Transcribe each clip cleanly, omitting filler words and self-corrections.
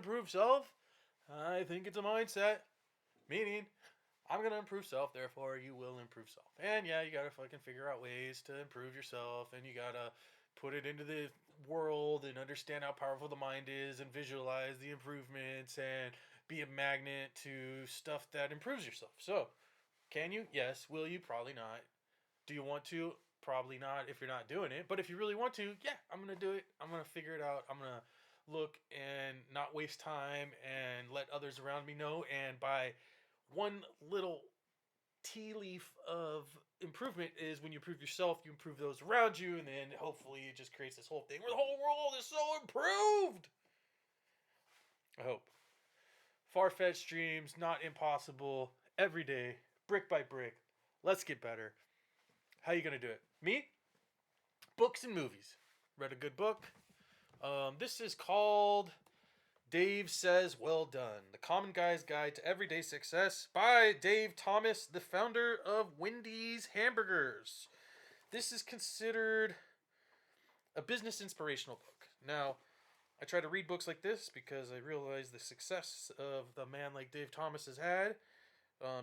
improve self? I think it's a mindset. Meaning, I'm gonna improve self, therefore you will improve self. And yeah, you gotta fucking figure out ways to improve yourself, and you gotta put it into the world and understand how powerful the mind is, and visualize the improvements, and be a magnet to stuff that improves yourself. So, can you? Yes. Will you? Probably not. Do you want to? Probably not if you're not doing it. But if you really want to, yeah, I'm gonna do it. I'm gonna figure it out. I'm gonna look and not waste time and let others around me know. And by one little tea leaf of improvement is when you improve yourself, you improve those around you, and then hopefully it just creates this whole thing where the whole world is so improved. I hope. Far fetched dreams, not impossible. Every day, brick by brick. Let's get better. How you gonna do it? Me? Books and movies. Read a good book. This is called Dave Says Well Done, The Common Guy's Guide to Everyday Success by Dave Thomas, the founder of Wendy's Hamburgers. This is considered a business inspirational book. Now, I try to read books like this because I realize the success of the man like Dave Thomas has had,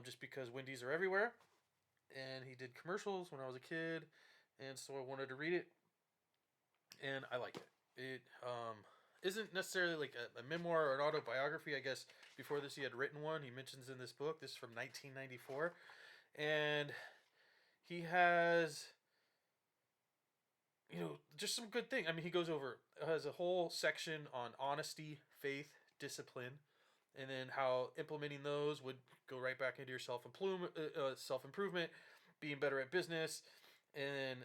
just because Wendy's are everywhere. And he did commercials when I was a kid, and so I wanted to read it, and I like it. It isn't necessarily like a memoir or an autobiography. I guess before this he had written one. He mentions in this book. This is from 1994, and he has, just some good thing. I mean, he goes over, has a whole section on honesty, faith, discipline, and then how implementing those would go right back into your self improvement, being better at business, and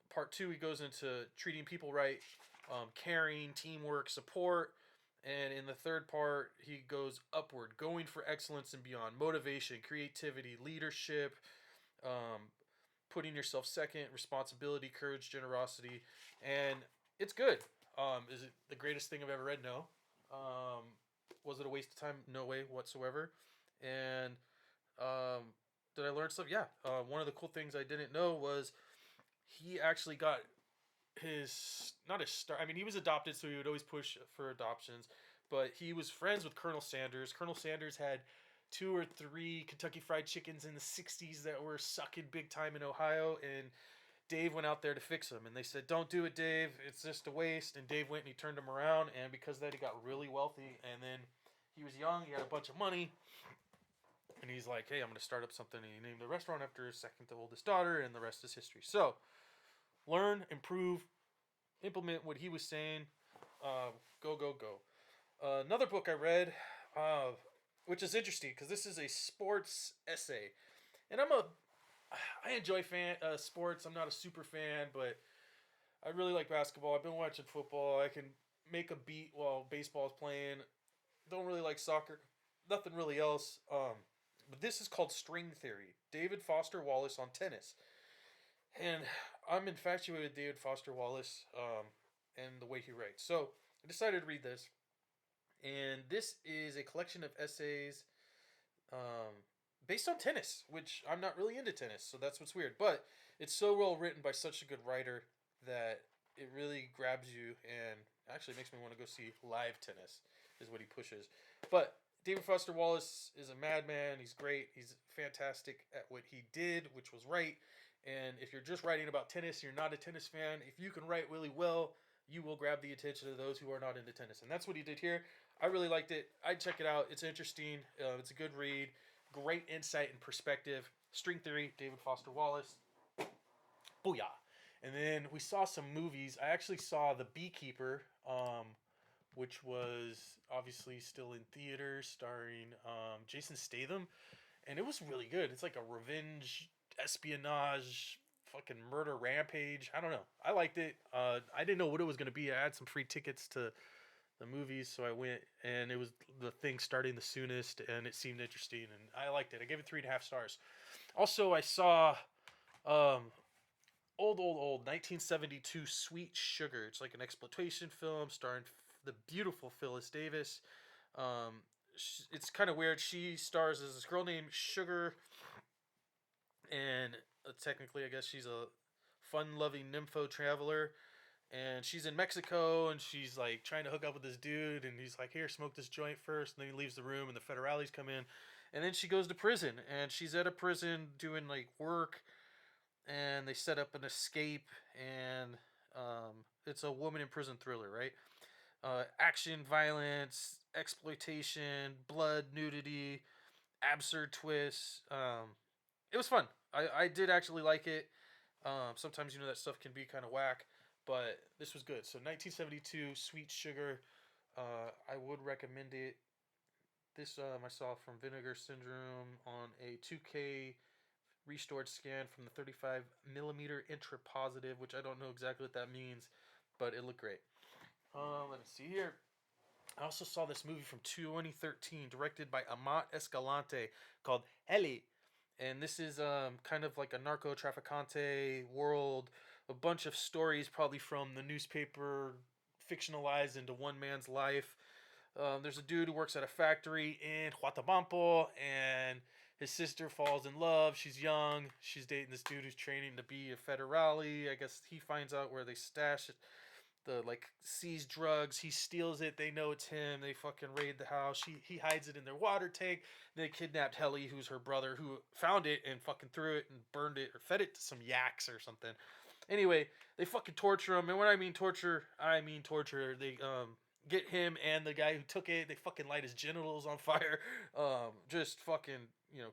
part two he goes into treating people right, caring, teamwork, support, and in the third part he goes upward, going for excellence and beyond, motivation, creativity, leadership, um, putting yourself second, responsibility, courage, generosity, and it's good. Is it the greatest thing I've ever read? No. Was it a waste of time? No way whatsoever. And did I learn stuff? Yeah. One of the cool things I didn't know was he actually got his, not his start. I mean, he was adopted, so he would always push for adoptions. But he was friends with Colonel Sanders. Colonel Sanders had two or three Kentucky Fried Chickens in the '60s that were sucking big time in Ohio, and Dave went out there to fix them. And they said, "Don't do it, Dave. It's just a waste." And Dave went and he turned them around, and because of that, he got really wealthy. And then he was young. He had a bunch of money. And he's like, "Hey, I'm going to start up something." And he named the restaurant after his second to oldest daughter, and the rest is history. So, learn, improve, implement what he was saying. Go, go, go. Another book I read, which is interesting because this is a sports essay, and I enjoy sports. I'm not a super fan, but I really like basketball. I've been watching football. I can make a beat while baseball's playing. Don't really like soccer. Nothing really else. But this is called String Theory. David Foster Wallace on tennis. And I'm infatuated with David Foster Wallace, and the way he writes. So I decided to read this. And this is a collection of essays, um, based on tennis, which I'm not really into tennis, so that's what's weird. But it's so well written by such a good writer that it really grabs you and actually makes me want to go see live tennis, is what he pushes. But David Foster Wallace is a madman. He's great. He's fantastic at what he did, which was right. And if you're just writing about tennis, you're not a tennis fan, if you can write really well, you will grab the attention of those who are not into tennis. And that's what he did here. I really liked it. I'd check it out. It's interesting. It's a good read. Great insight and perspective. String Theory, David Foster Wallace. Booyah. And then we saw some movies. I actually saw The Beekeeper, which was obviously still in theaters, starring Jason Statham. And it was really good. It's like a revenge, espionage, fucking murder rampage. I don't know. I liked it. I didn't know what it was going to be. I had some free tickets to the movies, so I went, and it was the thing starting the soonest, and it seemed interesting, and I liked it. I gave it 3.5 stars. Also, I saw um, old 1972 Sweet Sugar. It's like an exploitation film starring the beautiful Phyllis Davis. Um, it's kind of weird. She stars as this girl named Sugar, and technically, I guess she's a fun-loving nympho traveler, and she's in Mexico, and she's like trying to hook up with this dude, and he's like, "Here, smoke this joint first," and then he leaves the room, and the federales come in, and then she goes to prison, and she's at a prison doing like work, and they set up an escape, and it's a woman in prison thriller, right? Action, violence, exploitation, blood, nudity, absurd twists. It was fun. I did actually like it. Sometimes that stuff can be kind of whack, but this was good. So 1972, Sweet Sugar. I would recommend it. This I saw from Vinegar Syndrome on a 2K restored scan from the 35 millimeter intra positive, which I don't know exactly what that means, but it looked great. Let me see here. I also saw this movie from 2013, directed by Amat Escalante, called Heli, and this is kind of like a narco trafficante world. A bunch of stories, probably from the newspaper, fictionalized into one man's life. There's a dude who works at a factory in Huatabampo, and his sister falls in love. She's young. She's dating this dude who's training to be a federale. I guess he finds out where they stash the like seized drugs. He steals it. They know it's him. They fucking raid the house. He hides it in their water tank. They kidnapped Heli, who's her brother, who found it and fucking threw it and burned it or fed it to some yaks or something. Anyway, they fucking torture him. And when I mean torture, I mean torture. They get him and the guy who took it. They fucking light his genitals on fire. Just fucking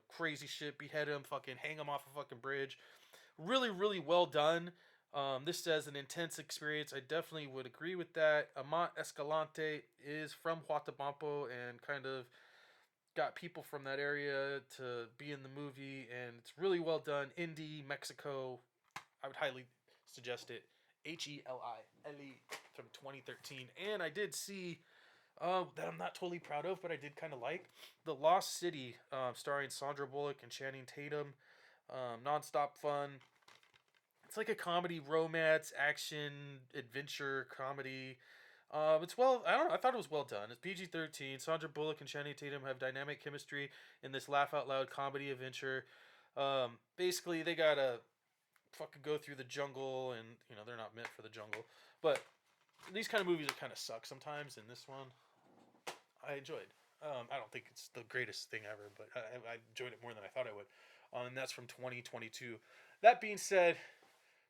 crazy shit. Behead him. Fucking hang him off a fucking bridge. Really, really well done. This says an intense experience. I definitely would agree with that. Amat Escalante is from Huatabampo and kind of got people from that area to be in the movie, and it's really well done. Indie, Mexico. I would highly suggest it. Heli, Eli from 2013. And I did see that I'm not totally proud of, but I did kind of like The Lost City, starring Sandra Bullock and Channing Tatum. Non-stop fun. It's like a comedy, romance, action, adventure comedy. It's well. I don't know. I thought it was well done. It's PG-13. Sandra Bullock and Channing Tatum have dynamic chemistry in this laugh out loud comedy adventure. Basically, they gotta fucking go through the jungle, and they're not meant for the jungle. But these kind of movies are kind of suck sometimes, and this one I enjoyed. I don't think it's the greatest thing ever, but I enjoyed it more than I thought I would. And that's from 2022. That being said,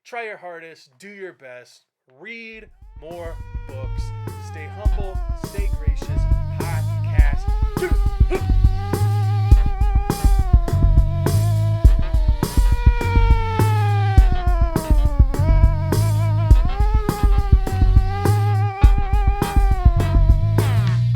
try your hardest, do your best, read more books, stay humble, stay